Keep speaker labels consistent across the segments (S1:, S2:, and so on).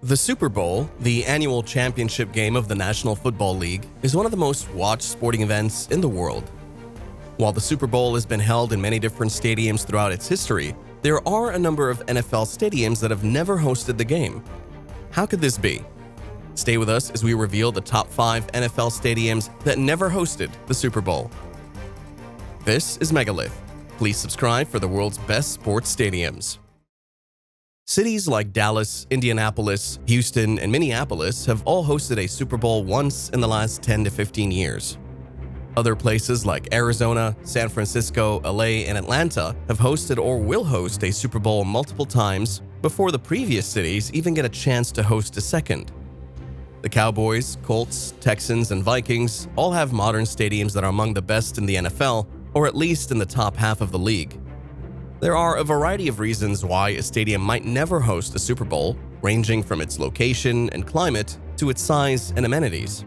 S1: The Super Bowl, the annual championship game of the National Football League, is one of the most watched sporting events in the world. While the Super Bowl has been held in many different stadiums throughout its history, there are a number of NFL stadiums that have never hosted the game. How could this be? Stay with us as we reveal the top 5 NFL stadiums that never hosted the Super Bowl. This is Megalith. Please subscribe for the world's best sports stadiums. Cities like Dallas, Indianapolis, Houston, and Minneapolis have all hosted a Super Bowl once in the last 10 to 15 years. Other places like Arizona, San Francisco, LA, and Atlanta have hosted or will host a Super Bowl multiple times before the previous cities even get a chance to host a second. The Cowboys, Colts, Texans, and Vikings all have modern stadiums that are among the best in the NFL, or at least in the top half of the league. There are a variety of reasons why a stadium might never host a Super Bowl, ranging from its location and climate to its size and amenities.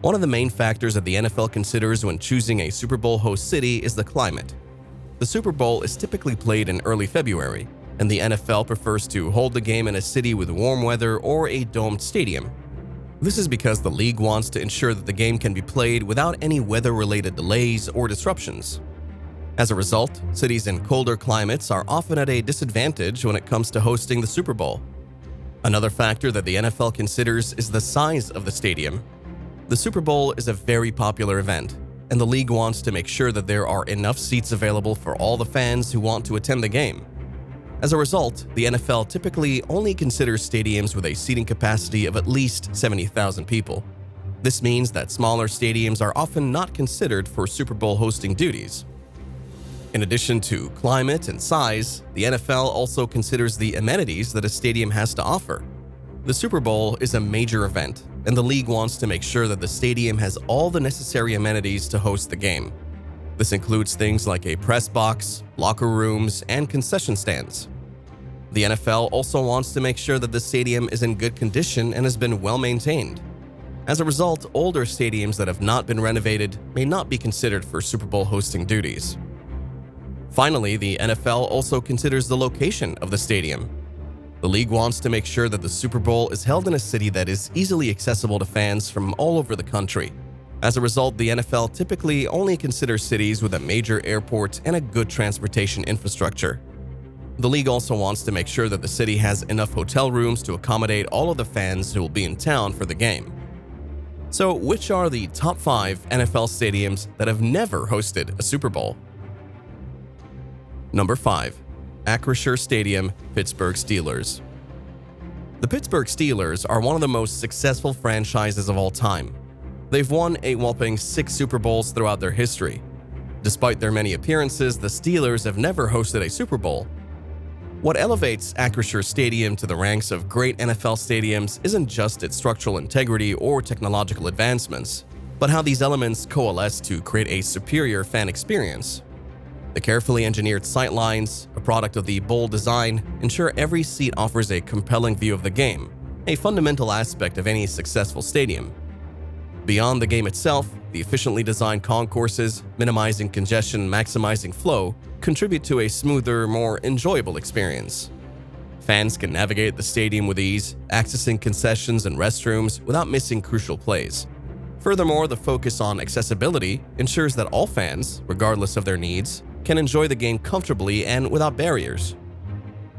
S1: One of the main factors that the NFL considers when choosing a Super Bowl host city is the climate. The Super Bowl is typically played in early February, and the NFL prefers to hold the game in a city with warm weather or a domed stadium. This is because the league wants to ensure that the game can be played without any weather-related delays or disruptions. As a result, cities in colder climates are often at a disadvantage when it comes to hosting the Super Bowl. Another factor that the NFL considers is the size of the stadium. The Super Bowl is a very popular event, and the league wants to make sure that there are enough seats available for all the fans who want to attend the game. As a result, the NFL typically only considers stadiums with a seating capacity of at least 70,000 people. This means that smaller stadiums are often not considered for Super Bowl hosting duties. In addition to climate and size, the NFL also considers the amenities that a stadium has to offer. The Super Bowl is a major event, and the league wants to make sure that the stadium has all the necessary amenities to host the game. This includes things like a press box, locker rooms, and concession stands. The NFL also wants to make sure that the stadium is in good condition and has been well maintained. As a result, older stadiums that have not been renovated may not be considered for Super Bowl hosting duties. Finally, the NFL also considers the location of the stadium. The league wants to make sure that the Super Bowl is held in a city that is easily accessible to fans from all over the country. As a result, the NFL typically only considers cities with a major airport and a good transportation infrastructure. The league also wants to make sure that the city has enough hotel rooms to accommodate all of the fans who will be in town for the game. So, which are the top 5 NFL stadiums that have never hosted a Super Bowl? Number 5. Acrisure Stadium, Pittsburgh Steelers. The Pittsburgh Steelers are one of the most successful franchises of all time. They've won a whopping 6 Super Bowls throughout their history. Despite their many appearances, the Steelers have never hosted a Super Bowl. What elevates Acrisure Stadium to the ranks of great NFL stadiums isn't just its structural integrity or technological advancements, but how these elements coalesce to create a superior fan experience. The carefully engineered sightlines, a product of the bold design, ensure every seat offers a compelling view of the game, a fundamental aspect of any successful stadium. Beyond the game itself, the efficiently designed concourses, minimizing congestion and maximizing flow, contribute to a smoother, more enjoyable experience. Fans can navigate the stadium with ease, accessing concessions and restrooms without missing crucial plays. Furthermore, the focus on accessibility ensures that all fans, regardless of their needs, can enjoy the game comfortably and without barriers.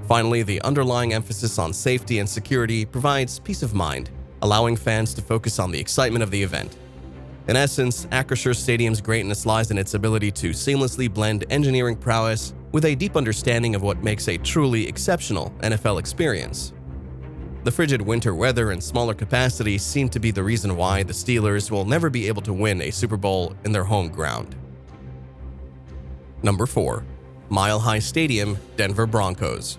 S1: Finally, the underlying emphasis on safety and security provides peace of mind, allowing fans to focus on the excitement of the event. In essence, Acrisure Stadium's greatness lies in its ability to seamlessly blend engineering prowess with a deep understanding of what makes a truly exceptional NFL experience. The frigid winter weather and smaller capacity seem to be the reason why the Steelers will never be able to win a Super Bowl in their home ground. Number 4. Mile High Stadium, Denver Broncos.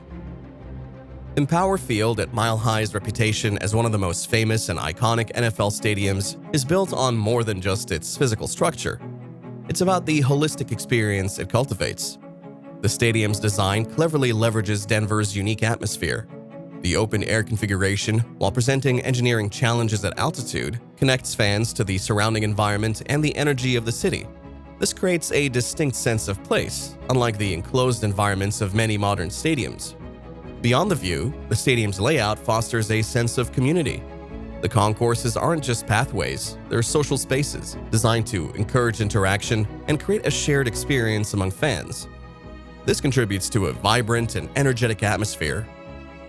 S1: Empower Field, at Mile High's reputation as one of the most famous and iconic NFL stadiums, is built on more than just its physical structure. It's about the holistic experience it cultivates. The stadium's design cleverly leverages Denver's unique atmosphere. The open-air configuration, while presenting engineering challenges at altitude, connects fans to the surrounding environment and the energy of the city. This creates a distinct sense of place, unlike the enclosed environments of many modern stadiums. Beyond the view, the stadium's layout fosters a sense of community. The concourses aren't just pathways, they're social spaces designed to encourage interaction and create a shared experience among fans. This contributes to a vibrant and energetic atmosphere.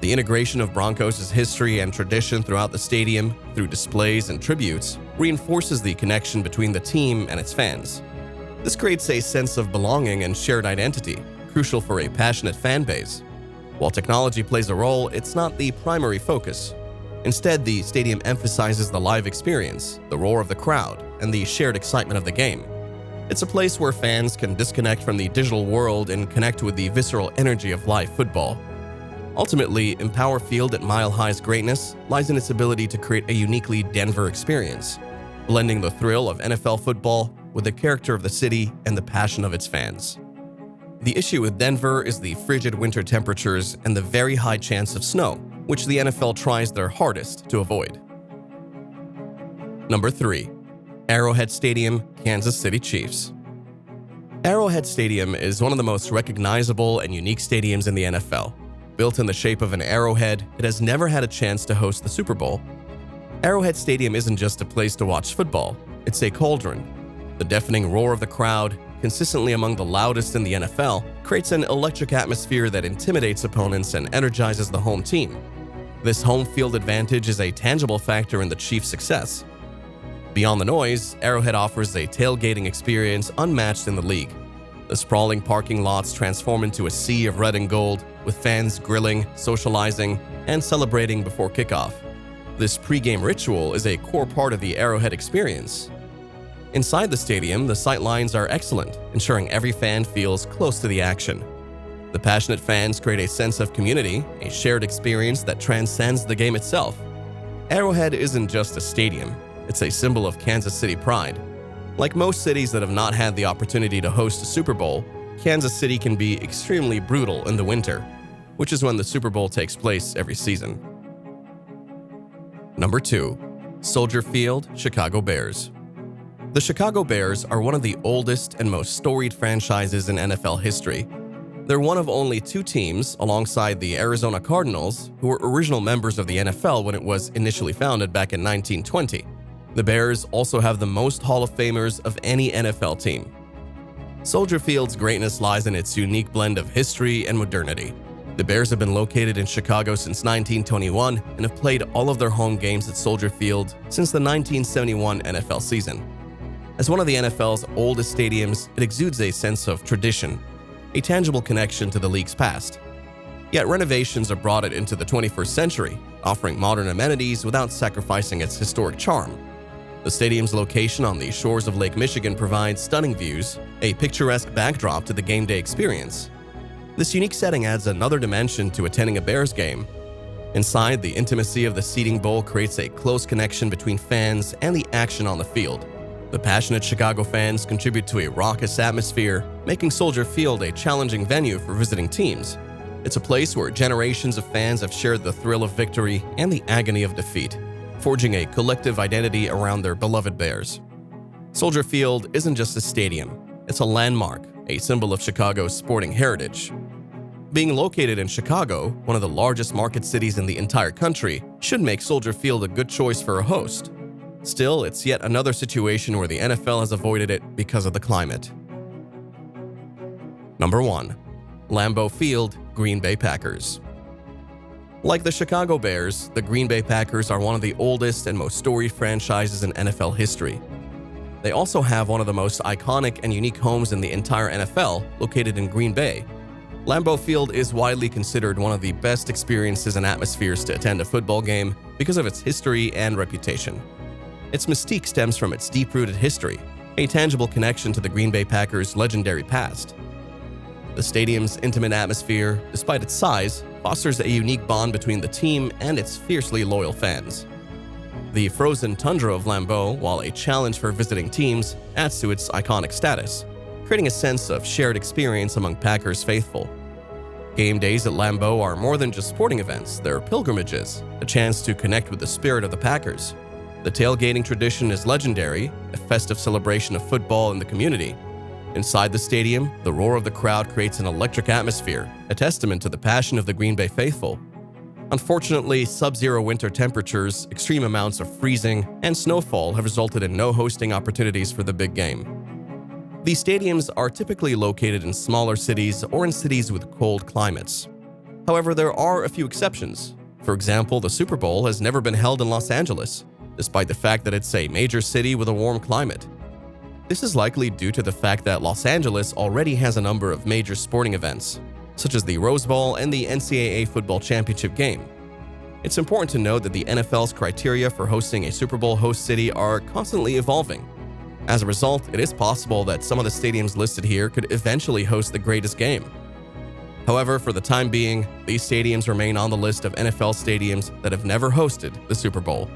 S1: The integration of Broncos' history and tradition throughout the stadium, through displays and tributes, reinforces the connection between the team and its fans. This creates a sense of belonging and shared identity, crucial for a passionate fan base. While technology plays a role, it's not the primary focus. Instead, the stadium emphasizes the live experience, the roar of the crowd, and the shared excitement of the game. It's a place where fans can disconnect from the digital world and connect with the visceral energy of live football. Ultimately, Empower Field at Mile High's greatness lies in its ability to create a uniquely Denver experience, blending the thrill of NFL football with the character of the city and the passion of its fans. The issue with Denver is the frigid winter temperatures and the very high chance of snow, which the NFL tries their hardest to avoid. Number 3. Arrowhead Stadium, Kansas City Chiefs. Arrowhead Stadium is one of the most recognizable and unique stadiums in the NFL. Built in the shape of an arrowhead, it has never had a chance to host the Super Bowl. Arrowhead Stadium isn't just a place to watch football, it's a cauldron. The deafening roar of the crowd, consistently among the loudest in the NFL, creates an electric atmosphere that intimidates opponents and energizes the home team. This home field advantage is a tangible factor in the Chiefs' success. Beyond the noise, Arrowhead offers a tailgating experience unmatched in the league. The sprawling parking lots transform into a sea of red and gold, with fans grilling, socializing, and celebrating before kickoff. This pre-game ritual is a core part of the Arrowhead experience. Inside the stadium, the sightlines are excellent, ensuring every fan feels close to the action. The passionate fans create a sense of community, a shared experience that transcends the game itself. Arrowhead isn't just a stadium, it's a symbol of Kansas City pride. Like most cities that have not had the opportunity to host a Super Bowl, Kansas City can be extremely brutal in the winter, which is when the Super Bowl takes place every season. Number 2. Soldier Field, Chicago Bears. The Chicago Bears are one of the oldest and most storied franchises in NFL history. They're one of only 2 teams, alongside the Arizona Cardinals, who were original members of the NFL when it was initially founded back in 1920. The Bears also have the most Hall of Famers of any NFL team. Soldier Field's greatness lies in its unique blend of history and modernity. The Bears have been located in Chicago since 1921 and have played all of their home games at Soldier Field since the 1971 NFL season. As one of the NFL's oldest stadiums, it exudes a sense of tradition, a tangible connection to the league's past. Yet renovations have brought it into the 21st century, offering modern amenities without sacrificing its historic charm. The stadium's location on the shores of Lake Michigan provides stunning views, a picturesque backdrop to the game day experience. This unique setting adds another dimension to attending a Bears game. Inside, the intimacy of the seating bowl creates a close connection between fans and the action on the field. The passionate Chicago fans contribute to a raucous atmosphere, making Soldier Field a challenging venue for visiting teams. It's a place where generations of fans have shared the thrill of victory and the agony of defeat, forging a collective identity around their beloved Bears. Soldier Field isn't just a stadium, it's a landmark, a symbol of Chicago's sporting heritage. Being located in Chicago, one of the largest market cities in the entire country, should make Soldier Field a good choice for a host. Still, it's yet another situation where the NFL has avoided it because of the climate. Number 1. Lambeau Field, Green Bay Packers. Like the Chicago Bears, the Green Bay Packers are one of the oldest and most storied franchises in NFL history. They also have one of the most iconic and unique homes in the entire NFL, located in Green Bay. Lambeau Field is widely considered one of the best experiences and atmospheres to attend a football game because of its history and reputation. Its mystique stems from its deep-rooted history, a tangible connection to the Green Bay Packers' legendary past. The stadium's intimate atmosphere, despite its size, fosters a unique bond between the team and its fiercely loyal fans. The frozen tundra of Lambeau, while a challenge for visiting teams, adds to its iconic status, creating a sense of shared experience among Packers faithful. Game days at Lambeau are more than just sporting events, they're pilgrimages, a chance to connect with the spirit of the Packers. The tailgating tradition is legendary, a festive celebration of football in the community. Inside the stadium, the roar of the crowd creates an electric atmosphere, a testament to the passion of the Green Bay faithful. Unfortunately, sub-zero winter temperatures, extreme amounts of freezing, and snowfall have resulted in no hosting opportunities for the big game. These stadiums are typically located in smaller cities or in cities with cold climates. However, there are a few exceptions. For example, the Super Bowl has never been held in Los Angeles, despite the fact that it's a major city with a warm climate. This is likely due to the fact that Los Angeles already has a number of major sporting events, such as the Rose Bowl and the NCAA Football Championship game. It's important to note that the NFL's criteria for hosting a Super Bowl host city are constantly evolving. As a result, it is possible that some of the stadiums listed here could eventually host the greatest game. However, for the time being, these stadiums remain on the list of NFL stadiums that have never hosted the Super Bowl.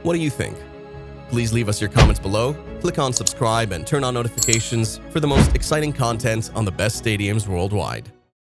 S1: What do you think? Please leave us your comments below, click on subscribe, and turn on notifications for the most exciting content on the best stadiums worldwide.